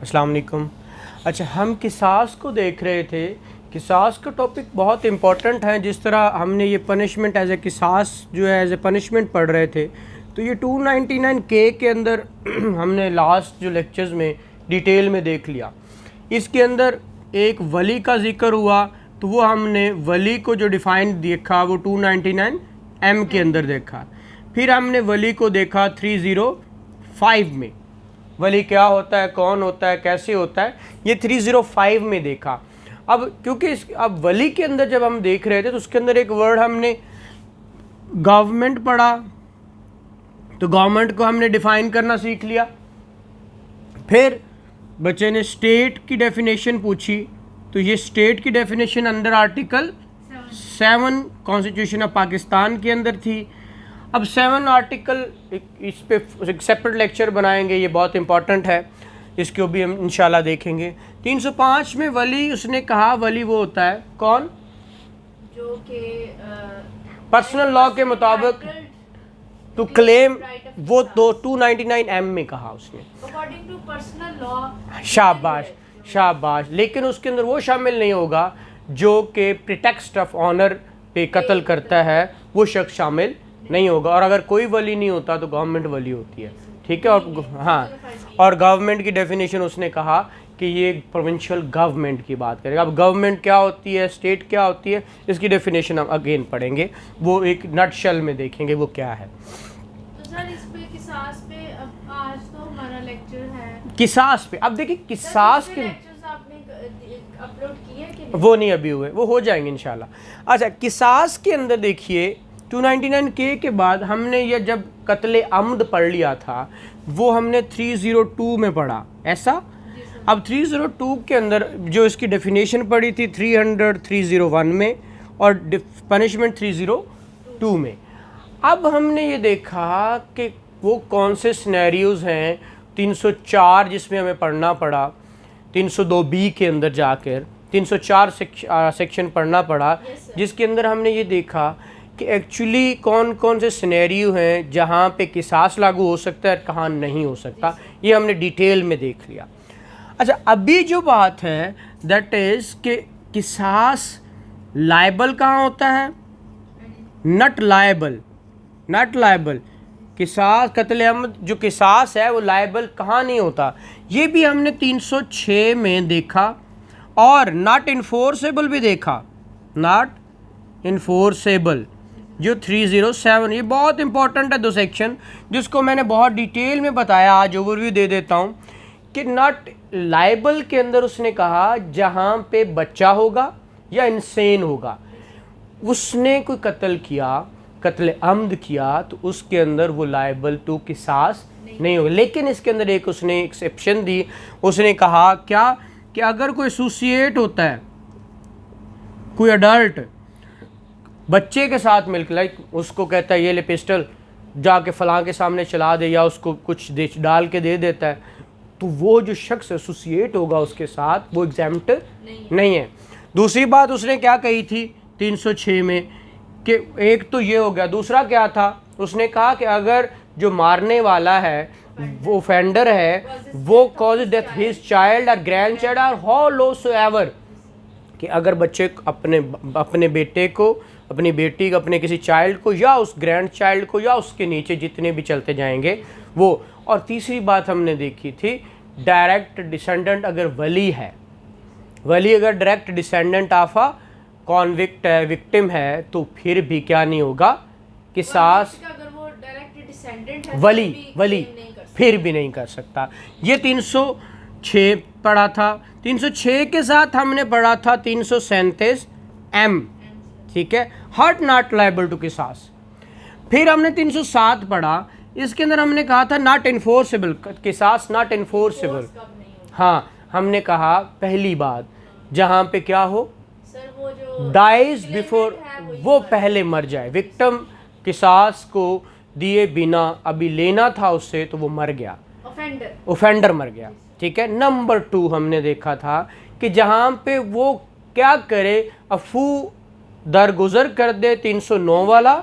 अस्सलाम वालेकुम। अच्छा, हम किसास को देख रहे थे। किसास का टॉपिक बहुत इम्पॉर्टेंट है। जिस तरह हमने ये पनिशमेंट एज ए किसास जो है एज ए पनिशमेंट पढ़ रहे थे, तो ये 299 के अंदर हमने लास्ट जो लेक्चर्स में डिटेल में देख लिया। इसके अंदर एक वली का जिक्र हुआ, तो वो हमने वली को जो डिफ़ाइन देखा वो 299 के अंदर देखा। फिर हमने वली को देखा 305 में। वली क्या होता है, कौन होता है, कैसे होता है, ये 305 में देखा। अब क्योंकि अब वली के अंदर जब हम देख रहे थे तो उसके अंदर एक वर्ड हमने गवर्नमेंट पढ़ा, तो गवर्नमेंट को हमने डिफाइन करना सीख लिया। फिर बच्चे ने स्टेट की डेफिनेशन पूछी, तो ये स्टेट की definition under article 7 constitution of Pakistan के अंदर थी। अब 7 आर्टिकल इस पे एक सेपरेट लेक्चर बनाएंगे, ये बहुत इंपॉर्टेंट है, इसको भी हम इंशाल्लाह देखेंगे। 305 में वली उसने कहा, वली वो होता है कौन जो कि पर्सनल लॉ के मुताबिक टू क्लेम, वो 299 में कहा उसने अकॉर्डिंग टू पर्सनल लॉ। शाबाश शाबाश। लेकिन उसके अंदर वो शामिल नहीं होगा जो कि प्रिटेक्स्ट ऑफ ऑनर पे कत्ल करता है, वो शख्स शामिल नहीं होगा। और अगर कोई वली नहीं होता तो गवर्नमेंट वली होती है, ठीक है। और हाँ, और गवर्नमेंट की डेफिनेशन उसने कहा कि ये प्रोविंशियल गवर्नमेंट की बात करेगा। अब गवर्नमेंट क्या होती है, स्टेट क्या होती है, इसकी डेफिनेशन हम अगेन पढ़ेंगे, वो एक नटशेल में देखेंगे वो क्या है। तो सर इस पे किसास पे अब आज तो हमारा लेक्चर है किसास पे। अब देखिए किसास के लेक्चर्स आपने अपलोड किए कि नहीं? वो नहीं अभी हुए, वो हो जाएंगे इंशाल्लाह। अच्छा, किसास के अंदर देखिए 299 के बाद हमने ये जब कत्ले अम्द पढ़ लिया था, वो हमने 302 में पढ़ा, ऐसा। अब 302 के अंदर जो इसकी डेफिनेशन पढ़ी थी 301 में और पनिशमेंट 302 में। अब हमने ये देखा कि वो कौन से सिनेरियोज़ हैं। 304 जिसमें हमें पढ़ना पड़ा, 302B के अंदर जाकर 304 सेक्शन पढ़ना पड़ा, जिसके अंदर हमने ये देखा कि एक्चुअली कौन कौन से सिनेरियो हैं जहाँ पे किसास लागू हो सकता है, कहाँ नहीं हो सकता, ये हमने डिटेल में देख लिया। अच्छा, अभी जो बात है दैट इज़ कि किसास लायबल कहाँ होता है, नट लायबल, नट लायबल। किसास कत्ले अमद जो किसास है वो लायबल कहाँ नहीं होता, ये भी हमने 306 में देखा। और नॉट इन्फोर्सेबल भी देखा, नॉट इन्फोर्सेबल जो 307, ये बहुत इंपॉर्टेंट है दो सेक्शन, जिसको मैंने बहुत डिटेल में बताया, आज ओवरव्यू दे देता हूँ कि नॉट लायबल के अंदर उसने कहा जहाँ पे बच्चा होगा या इंसेन होगा, उसने कोई कत्ल किया, कत्ल अम्द किया, तो उसके अंदर वो लायबल टू किसास नहीं होगा। लेकिन इसके अंदर एक उसने एक्सेप्शन दी, उसने कहा क्या कि अगर कोई एसोसिएट होता है, कोई अडल्ट बच्चे के साथ मिलकर, लाइक उसको कहता है ये ले पिस्टल जाके फलां के सामने चला दे, या उसको कुछ डाल के दे देता है, तो वो जो शख्स एसोसिएट होगा उसके साथ वो एग्जाम्प्ट नहीं है। दूसरी बात उसने क्या कही थी 306 में कि एक तो ये हो गया, दूसरा क्या था, उसने कहा कि अगर जो मारने वाला है वो ऑफेंडर है, वो कॉज डेथ हिज चाइल्ड और ग्रैंड चाइल्ड और हाउ लो सो एवर, कि अगर बच्चे अपने बेटे को, अपनी बेटी को, अपने किसी चाइल्ड को, या उस ग्रैंड चाइल्ड को, या उसके नीचे जितने भी चलते जाएंगे वो। और तीसरी बात हमने देखी थी डायरेक्ट डिसेंडेंट, अगर वली है, वली अगर direct descendant of a convict है, विक्टिम है, तो फिर भी क्या नहीं होगा, किसास, अगर वो डायरेक्ट डिसेंडेंट है वली तो वली फिर भी नहीं कर सकता। ये 306 पढ़ा था। 306 के साथ हमने पढ़ा था 337 M, ठीक है, हर्ट नॉट लायबल टू किसास। फिर हमने 307 पढ़ा, इसके अंदर हमने कहा था नॉट इन्फोर्सेबल, किसास नॉट इन्फोर्सेबल। हाँ, हमने कहा पहली बात जहाँ पे क्या हो, सर वो जो डाइज बिफोर, वो पहले मर जाए, विक्टिम किसास को दिए बिना अभी लेना था उससे, तो वो मर गया, ऑफेंडर मर गया, ठीक है। नंबर 2 हमने देखा था कि जहाँ पे वो क्या करे, अफू दरगुजर कर दे, 309 वाला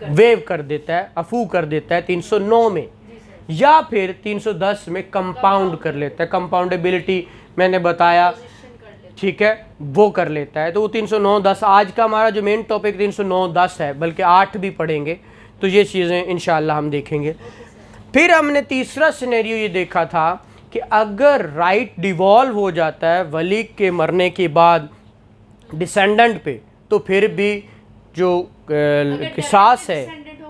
वेव कर देता है, अफू कर देता है 309 में, या फिर 310 में कंपाउंड कर लेता है, कंपाउंडेबिलिटी मैंने बताया, ठीक है, वो कर लेता है। तो वो 309-10, आज का हमारा जो मेन टॉपिक 309-10 है, बल्कि 8 भी पढ़ेंगे, तो ये चीज़ें इंशाल्लाह हम देखेंगे। फिर हमने तीसरा सिनेरियो ये देखा था कि अगर राइट डिवॉल्व हो जाता है वली के मरने के बाद डिसेंडेंट पे, तो फिर भी जो किसास है,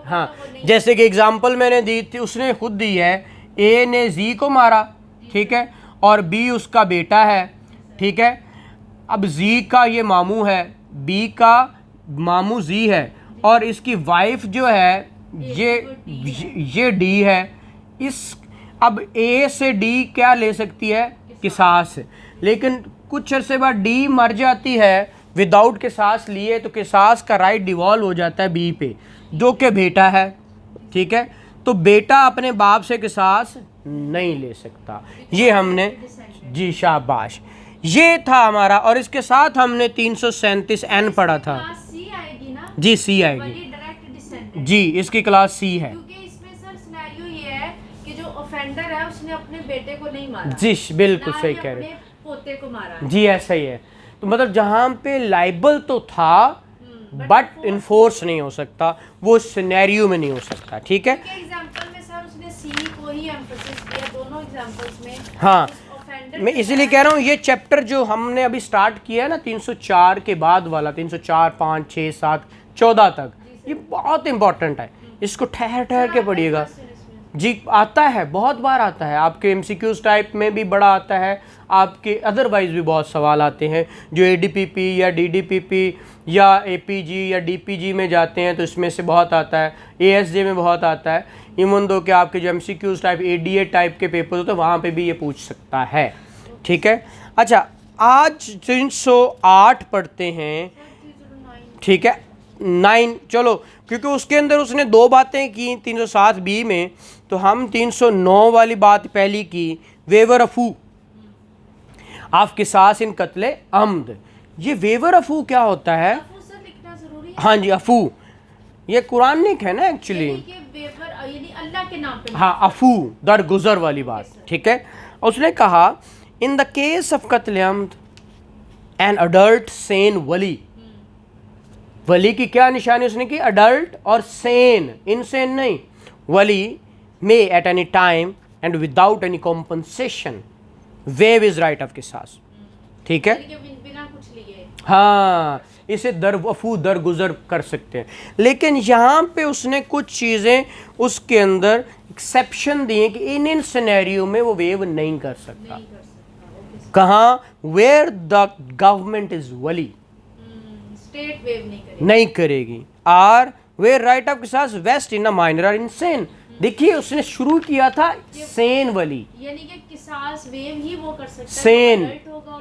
हाँ, जैसे कि एग्जांपल मैंने दी थी, उसने खुद दी है, ए ने जी को मारा, ठीक है, और बी उसका बेटा है, ठीक है। अब जी का ये मामू है, बी का मामू जी है, और इसकी वाइफ जो है ये डी है। इस अब ए से डी क्या ले सकती है? किसास। लेकिन कुछ अरसे बाद डी मर जाती है विदाउट किसास लिए, तो किसास का राइट डिवॉल्व हो जाता है बी पे, जो कि बेटा है, ठीक है। तो बेटा अपने बाप से किसास नहीं ले सकता। ये हमने, जी शाबाश, ये था हमारा। और इसके साथ हमने 337N पढ़ा था। सी आएगी ना? जी सी आएगी जी, इसकी क्लास सी है, क्योंकि इसमें सर सिनेरियो ये है कि जो ऑफेंडर है उसने अपने बेटे को नहीं मारा, जी बिल्कुल सही कह रहे हैं, पोते को मारा, जी ऐसा ही है। तो मतलब जहाँ पे लाइबल तो था बट इन्फोर्स नहीं हो सकता, वो सिनेरियो में नहीं हो सकता, ठीक है। एग्जांपल में सर उसने सी को ही एम्फसिस किया दोनों एग्जांपल्स में। हाँ, मैं इसीलिए कह रहा हूँ ये चैप्टर जो हमने अभी स्टार्ट किया है ना 304 के बाद वाला, 304, 5, 6, 7, 14 तक, ये बहुत इंपॉर्टेंट है, इसको ठहर ठहर के पढ़िएगा। जी आता है, बहुत बार आता है, आपके एमसीक्यूज टाइप में भी बड़ा आता है, आपके अदरवाइज भी बहुत सवाल आते हैं जो एडीपीपी या डीडीपीपी या एपीजी या डीपीजी में जाते हैं, तो इसमें से बहुत आता है, एएसजे में बहुत आता है। इवन दो कि आपके जो एमसीक्यूज टाइप एडीए टाइप के पेपर होते हैं वहाँ पे भी ये पूछ सकता है, ठीक है। अच्छा, आज 308 पढ़ते हैं, ठीक है, 9, चलो, क्योंकि उसके अंदर उसने दो बातें की 307 बी में, तो हम 309 वाली बात पहली की, वेवर अफू आप किसास इन कत्ले अम्द। ये वेवर अफू क्या होता है? लिखना जरूरी है? हाँ जी, अफू ये कुरानिक है ना एक्चुअली, यानी अल्लाह के नाम पे, हाँ, अफू दरगुजर वाली बात, ठीक है। उसने कहा इन द केस ऑफ कत्ले अम्द एन अडल्ट सेन वली, वली की क्या निशानी उसने की? अडल्ट और सेन, इनसेन नहीं, वली may at any time and without any compensation waive his right of किसास, ठीक है। बिना कुछ लिए, हाँ, इसे दरवफू दरगुजर कर सकते हैं। लेकिन यहाँ पे उसने कुछ चीज़ें उसके अंदर एक्सेप्शन दिए कि इन सिनेरियो में वो वेव नहीं कर सकता। कहाँ? वेयर द गवर्नमेंट इज वली, स्टेट वेव नहीं करेगी। आर वेयर राइट ऑफ किसास वेस्ट इन अ माइनर और इनसेन। देखिए उसने शुरू किया था सेन वली, यानी कि किसास वेव ही वो कर सकता है, सेन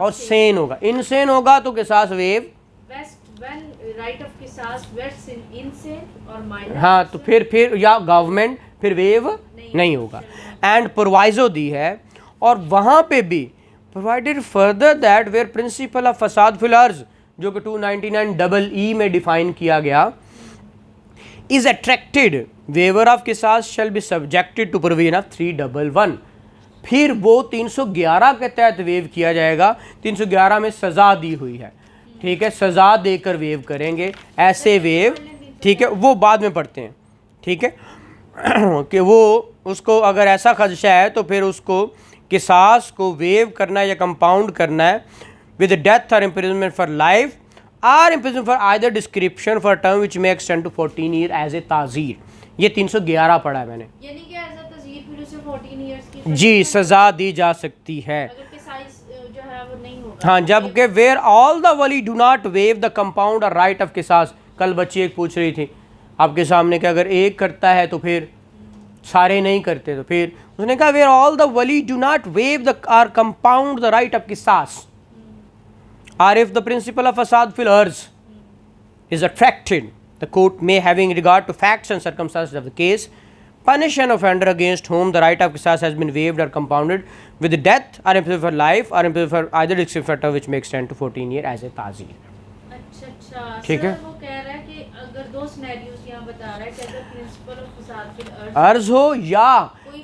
और सेन होगा, इनसेन होगा तो किसास waive vest, when right of किसास वेस्ट इन इनसेन और माइनर, हाँ, तो फिर या गवर्नमेंट फिर वेव नहीं होगा। एंड प्रोवाइजो दी है, और वहाँ पे भी provided further that where principle of फसाद फिल अर्ज, जो कि 299 में डिफाइन किया गया, इज अट्रैक्टेड वेवर ऑफ किसास shall be subjected to provision of 311। फिर वो 311 के तहत वेव किया जाएगा। 311 में सज़ा दी हुई है, ठीक है, सज़ा देकर वेव करेंगे, ऐसे वेव, ठीक है, वो बाद में पढ़ते हैं, ठीक है कि वो उसको अगर ऐसा खदशा है तो फिर उसको किसास को वेव करना है या कंपाउंड करना है with death or imprisonment for life or imprisonment for either description for a term which may extend to 14 year as a ताज़ीर। ये 311 पढ़ा है मैंने, यानी कि एज अ ताज़ीर फिर उसे 14 इयर्स की जी सज़ा दी जा सकती है, अगर के साइज जो है वो नहीं होगा। हाँ, जबकि वेयर ऑल द वली do not waive the compound और राइट ऑफ किसास। कल बच्ची एक पूछ रही थी आपके सामने कि अगर एक करता है तो फिर सारे नहीं करते, तो फिर उसने कहा वेयर ऑल द वली do not waive the or compound the right of किसास, or if the principle of fasad fil arz is attracted, the court may, having regard to facts and circumstances of the case, punish an offender against whom the right of qisas has been waived or compounded with death or imprisonment for life or imprisonment for either description which may extend to 14 year as a ताज़ीर। अच्छा, ठीक है। वो कह रहा है कि अगर दो सिनेरियोस यहाँ बता रहा है कि अगर प्रिंसिपल ऑफ फसाद फिल अर्ज हो या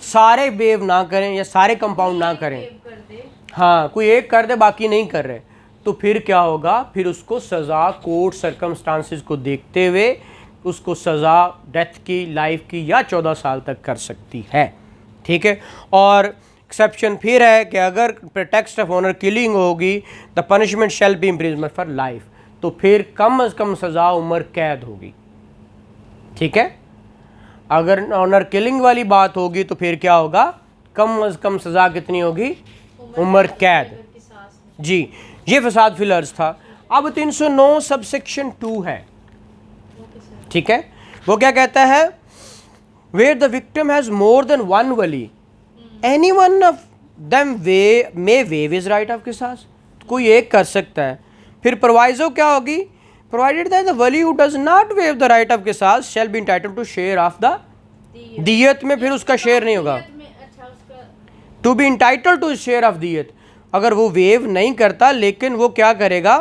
सारे वेव ना करें या सारे कंपाउंड ना करें, कर दे, हाँ कोई एक कर दे बाकी नहीं कर रहे, तो फिर क्या होगा, फिर उसको सज़ा कोर्ट सर्कमस्टांसिस को देखते हुए उसको सज़ा डेथ की, लाइफ की या 14 साल तक कर सकती है। ठीक है। और एक्सेप्शन फिर है कि अगर प्रेटेक्स्ट ऑफ ऑनर किलिंग होगी the punishment shall be imprisonment for life, तो फिर कम अज़ कम सज़ा उम्र कैद होगी। ठीक है। अगर ऑनर किलिंग वाली बात होगी तो फिर क्या होगा, कम अज़ कम सज़ा कितनी होगी, उम्र कैद। जी, ये फसाद फिल अर्ज़ था। अब 309 सबसेक्शन 2 है। ठीक है। वो क्या कहता है, where the victim has more than one वली any one of them they may waive his right of किसास, कोई एक कर सकता है। फिर प्रोवाइजो क्या होगी, प्रोवाइडेड दैट द वली who does not waive the right of किसास shall be entitled to share of the दियत में, फिर उसका शेयर नहीं होगा, to be entitled to share of दियत। अगर वो वेव नहीं करता लेकिन वो क्या करेगा,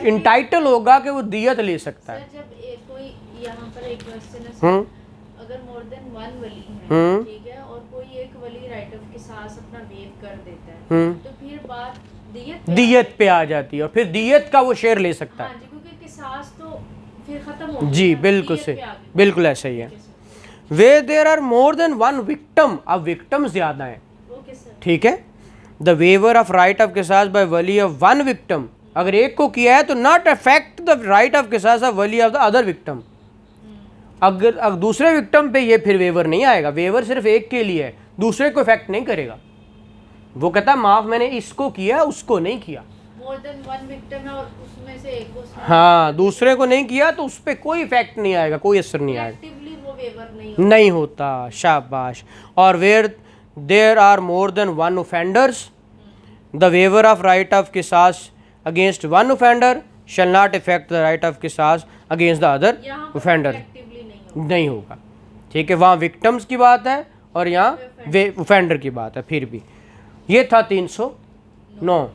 इंटाइटल होगा कि वो दियत ले सकता है। जब कोई यहाँ पर एक क्वेश्चन है, अगर मोर देन वन वली है, ठीक है, और कोई एक वली राइट ऑफ किसास अपना वेव कर देता है, तो फिर बात दियत पे आ जाती है और फिर दियत का वो शेयर ले सकता है। हाँ जी, क्योंकि किसास तो फिर खत्म हो जी गया, बिल्कुल दियत सही, पे आ गई। बिल्कुल ऐसा ही है। Where there are more than one victim, अब विक्टिम ज्यादा है। ठीक है। The waiver of right of किसास बाय वली ऑफ वन विक्टिम, अगर एक को किया है तो not affect the right of किसास ऑफ वली ऑफ द अदर विक्टिम। अगर दूसरे विक्टिम पे ये फिर वेवर नहीं आएगा, वेवर सिर्फ एक के लिए है, दूसरे को इफेक्ट नहीं करेगा। वो कहता है माफ मैंने इसको किया उसको नहीं किया, मोर देन वन विक्टिम है और उसमें से एक को, हाँ दूसरे को नहीं किया तो उस पर कोई इफेक्ट नहीं आएगा, कोई असर नहीं आएगा, एक्टिवली वो वेवर नहीं होता। शाबाश। और where there are more than one offenders the waiver of right of किसास against one offender shall not effect the right of किसास अगेंस्ट द अदर ऑफेंडर, नहीं होगा। ठीक है। वहाँ विक्टिम्स की बात है और यहाँ ऑफेंडर की बात है। फिर भी ये था 309।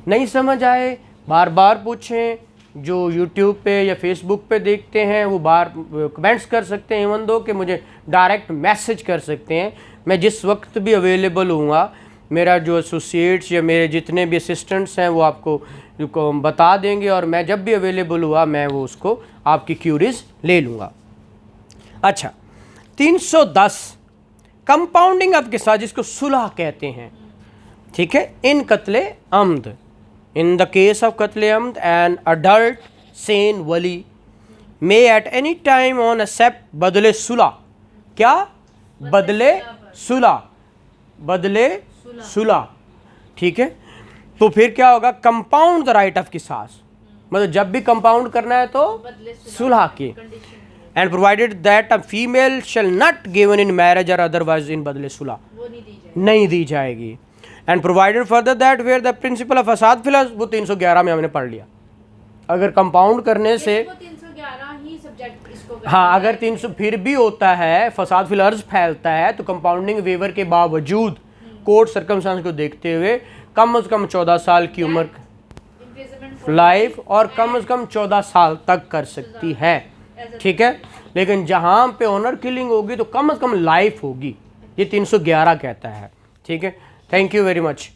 नहीं समझ आए बार बार पूछें, जो यूट्यूब पे या फेसबुक पे देखते हैं वो बार कमेंट्स कर सकते हैं, इवन दो कि मुझे डायरेक्ट मैसेज कर सकते हैं। मैं जिस वक्त भी अवेलेबल हूँगा, मेरा जो एसोसिएट्स या मेरे जितने भी असिस्टेंट्स हैं वो आपको बता देंगे, और मैं जब भी अवेलेबल हुआ मैं वो उसको आपकी क्यूरीज ले लूँगा। अच्छा, 310 कंपाउंडिंग ऑफ किसास, जिसको सुलह कहते हैं। ठीक है। इन कत्ले अम्द, इन द केस ऑफ कत्ले अम्द एन अडल्ट सेन वली may at any time on accept बदले सुलह, क्या बदले सुलह, बदले सुलह। ठीक है। तो फिर क्या होगा, कंपाउंड द राइट ऑफ किसास, मतलब जब भी कंपाउंड करना है तो सुलह की। And provided that a female shall not given in marriage or otherwise in बदले सुलह, नहीं दी जाएगी। And provided further that where the principle of फसाद फिल अर्ज़, वो 311 में हमने पढ़ लिया। अगर कंपाउंड करने से 311 ही सब्जेक्ट इसको, हाँ अगर 300 फिर भी होता है, फसाद फिल अर्ज़ फैलता है, तो कंपाउंडिंग वेवर के बावजूद कोर्ट सर्कमस्टेंस को देखते हुए कम से कम 14 साल की उम्र लाइफ और कम से कम 14 साल तक कर सकती है। ठीक है। लेकिन जहाँ पे ऑनर किलिंग होगी तो कम से कम लाइफ होगी, ये 311 कहता है। ठीक है। Thank you very much.